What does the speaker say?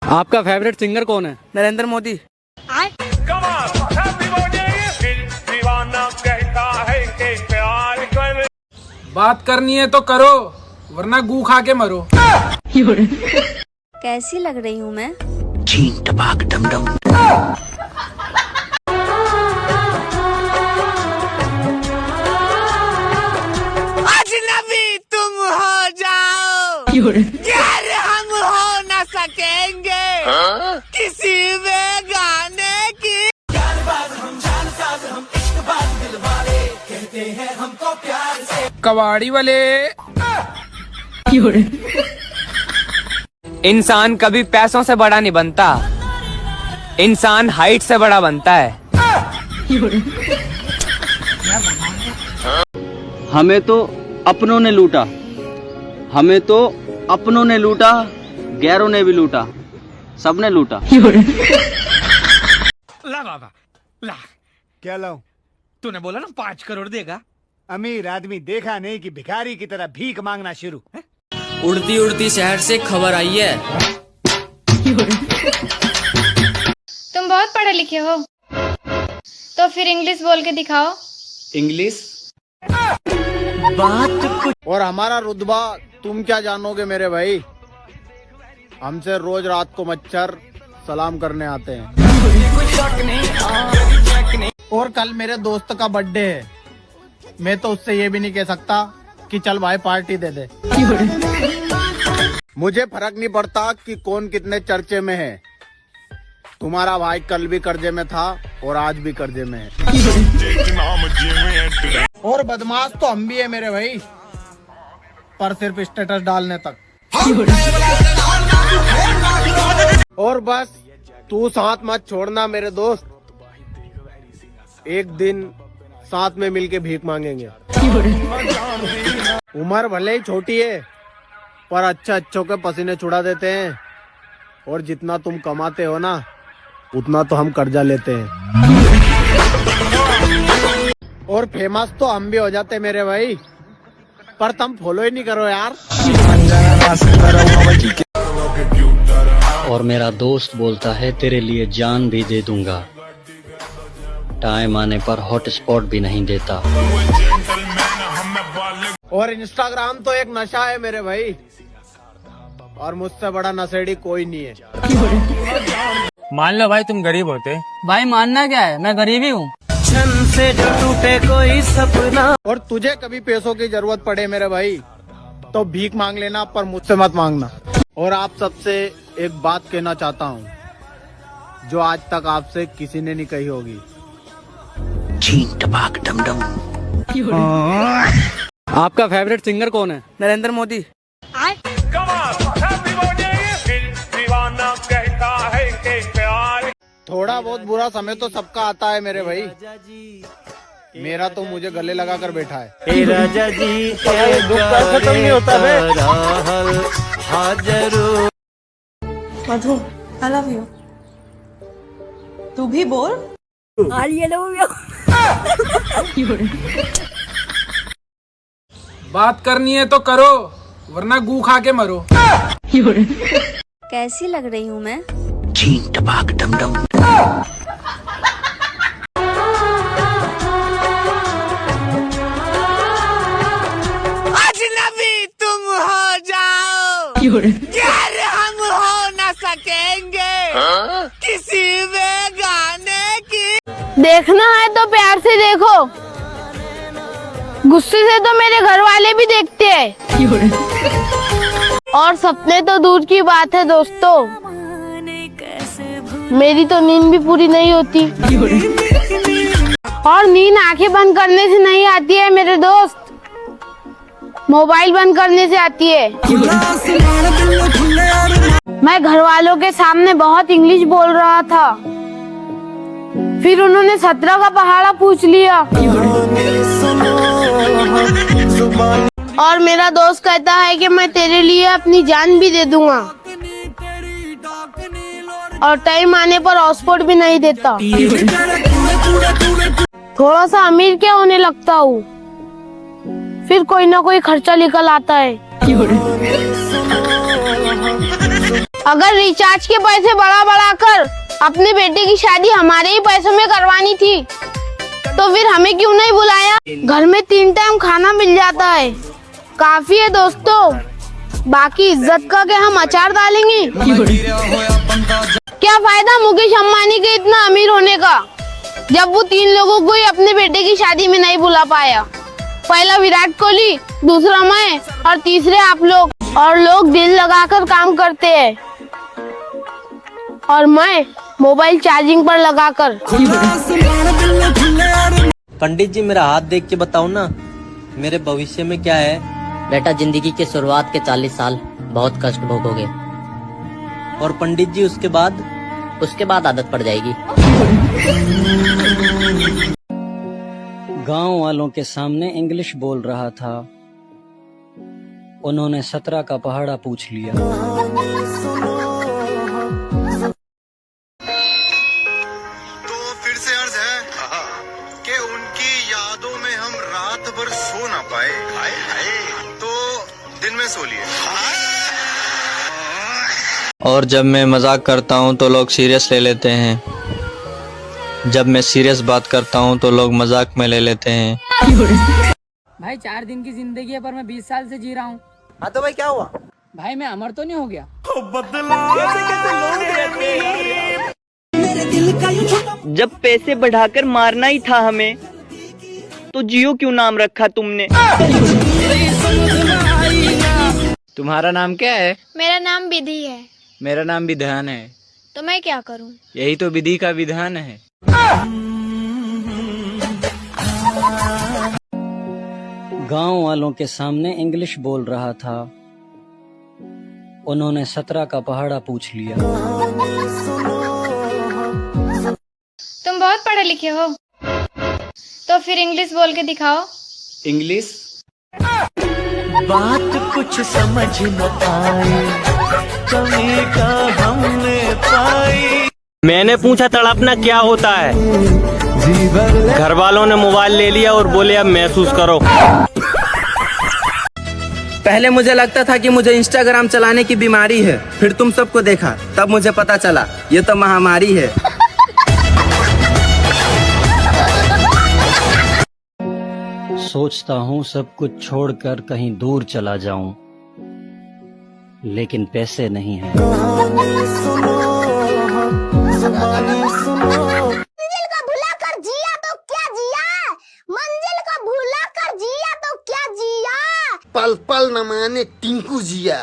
आपका favourite singer कौन है? नरेंद्र मोदी। बात करनी है तो करो, वरना गू खा के मरो। कैसी लग रही हूँ मैं? चीन टपाक डम डम। अजनबी तुम हो जाओ यार, हम हो न सकेंगे किसी में गाने की। कबाड़ी वाले। इंसान कभी पैसों से बड़ा नहीं बनता, इंसान हाइट से बड़ा बनता है। हमें तो अपनों ने लूटा, हमें तो अपनों ने लूटा, गैरों ने भी लूटा, सबने लूटा। ला बाबा ला। क्या लाऊं? तूने बोला ना 5 करोड़ देगा। अमीर आदमी देखा नहीं कि भिखारी की तरह भीख मांगना शुरू। उड़ती उड़ती शहर से खबर आई है। तुम बहुत पढ़े लिखे हो, तो फिर इंग्लिश बोल के दिखाओ। इंग्लिश बात और हमारा रुतबा तुम क्या जानोगे मेरे भाई? हमसे रोज रात को मच्छर सलाम करने आते हैं। और कल मेरे दोस्त का बर्थडे है, मैं तो उससे ये भी नहीं कह सकता कि चल भाई पार्टी दे दे। मुझे फर्क नहीं पड़ता कि कौन कितने चर्चे में है। तुम्हारा भाई कल भी कर्जे में था और आज भी कर्जे में है। और बदमाश तो हम भी है मेरे भाई, पर सिर्फ स्टेटस डालने तक। और बस तू साथ मत छोड़ना मेरे दोस्त, एक दिन साथ में मिलके भीख मांगेंगे। उम्र भले ही छोटी है, पर अच्छों के पसीने छुड़ा देते हैं। और जितना तुम कमाते हो ना, उतना तो हम कर्जा लेते हैं। और फेमस तो हम भी हो जाते मेरे भाई, पर तुम फॉलो ही नहीं करो यार। और मेरा दोस्त बोलता है तेरे लिए जान भी दे दूंगा, टाइम आने पर हॉटस्पॉट भी नहीं देता। और इंस्टाग्राम तो एक नशा है मेरे भाई, और मुझसे बड़ा नशेड़ी कोई नहीं है। मान लो भाई तुम गरीब होते। भाई मानना क्या है, मैं गरीब ही हूँ। से जो टूटे कोई सपना। और तुझे कभी पैसों की जरूरत पड़े मेरे भाई, तो भीख मांग लेना, पर मुझसे मत मांगना। और आप सबसे एक बात कहना चाहता हूँ, जो आज तक आपसे किसी ने नहीं कही होगी। चीन टपाक डम डम। आपका फेवरेट सिंगर कौन है? नरेंद्र मोदी। थोड़ा बहुत बुरा समय तो सबका आता है मेरे भाई, मेरा तो मुझे गले लगा कर बैठा है। राजा जी दुख खत्म नहीं होता है। मधु, I love you। तू भी बोल। I love you। बात करनी है तो करो, वरना गू खा के मरो। कैसी लग रही हूँ मैं? चीन टपाक डम डम। अजनबी तुम हो जाओ यार, हम हो न सकेंगे किसी में गाने की। देखना है तो प्यार से देखो, गुस्से से तो मेरे घर वाले भी देखते हैं। और सपने तो दूर की बात है दोस्तों, मेरी तो नींद भी पूरी नहीं होती। और नींद आंखें बंद करने से नहीं आती है मेरे दोस्त, मोबाइल बंद करने से आती है। मैं घर वालों के सामने बहुत इंग्लिश बोल रहा था, फिर उन्होंने 17 का पहाड़ा पूछ लिया। और मेरा दोस्त कहता है कि मैं तेरे लिए अपनी जान भी दे दूंगा, और टाइम आने पर हॉटस्पॉट भी नहीं देता। थोड़ा सा अमीर क्या होने लगता हूँ, फिर कोई ना कोई खर्चा निकल आता है। अगर रिचार्ज के पैसे बढ़ा बढ़ा कर अपने बेटे की शादी हमारे ही पैसों में करवानी थी तो फिर हमें क्यों नहीं बुलाया? घर में 3 टाइम खाना मिल जाता है, काफी है दोस्तों। बाकी इज्जत का क्या हम अचार डालेंगे? क्या फायदा मुकेश अंबानी के इतना अमीर होने का जब वो 3 लोगों को ही अपने बेटे की शादी में नहीं बुला पाया। पहला विराट कोहली, दूसरा मैं और तीसरे आप लोग। और लोग दिल लगाकर काम करते हैं और मैं मोबाइल चार्जिंग पर लगाकर। पंडित जी मेरा हाथ देख के बताओ ना, मेरे भविष्य में क्या है? बेटा, जिंदगी के शुरुआत के 40 साल बहुत कष्ट भोगोगे। और पंडित जी उसके बाद? उसके बाद आदत पड़ जाएगी। गांव वालों के सामने इंग्लिश बोल रहा था, उन्होंने 17 का पहाड़ा पूछ लिया। तो फिर से अर्ज है कि उनकी यादों में हम रात भर सो ना पाए, तो दिन में सो लिए। और जब मैं मजाक करता हूँ तो लोग सीरियस ले लेते हैं, जब मैं सीरियस बात करता हूँ तो लोग मजाक में ले लेते हैं। भाई 4 दिन की जिंदगी है पर मैं 20 साल से जी रहा हूँ। हाँ तो भाई क्या हुआ? भाई मैं अमर तो नहीं हो गया? जब पैसे बढ़ाकर मारना ही था हमें तो जियो क्यों नाम रखा तुमने? तुम्हारा नाम क्या है? मेरा नाम विधि है। मेरा नाम विधान है। तो मैं क्या करूं? यही तो विधि का विधान है। गांव वालों के सामने इंग्लिश बोल रहा था, उन्होंने 17 का पहाड़ा पूछ लिया। तुम बहुत पढ़े लिखे हो, तो फिर इंग्लिश बोल के दिखाओ। इंग्लिश? बात कुछ समझ न आए, कमी का हमने पाई। मैंने पूछा तड़पना क्या होता है, घर वालों ने मोबाइल ले लिया और बोले अब महसूस करो। पहले मुझे लगता था कि मुझे इंस्टाग्राम चलाने की बीमारी है, फिर तुम सबको देखा तब मुझे पता चला ये तो महामारी है। सोचता हूँ सब कुछ छोड़कर कहीं दूर चला जाऊं, लेकिन पैसे नहीं हैं। मंजिल को भुला कर जिया तो क्या जिया, मंजिल को भुला कर जिया तो क्या जिया। पल पल न माने टिंकू जिया।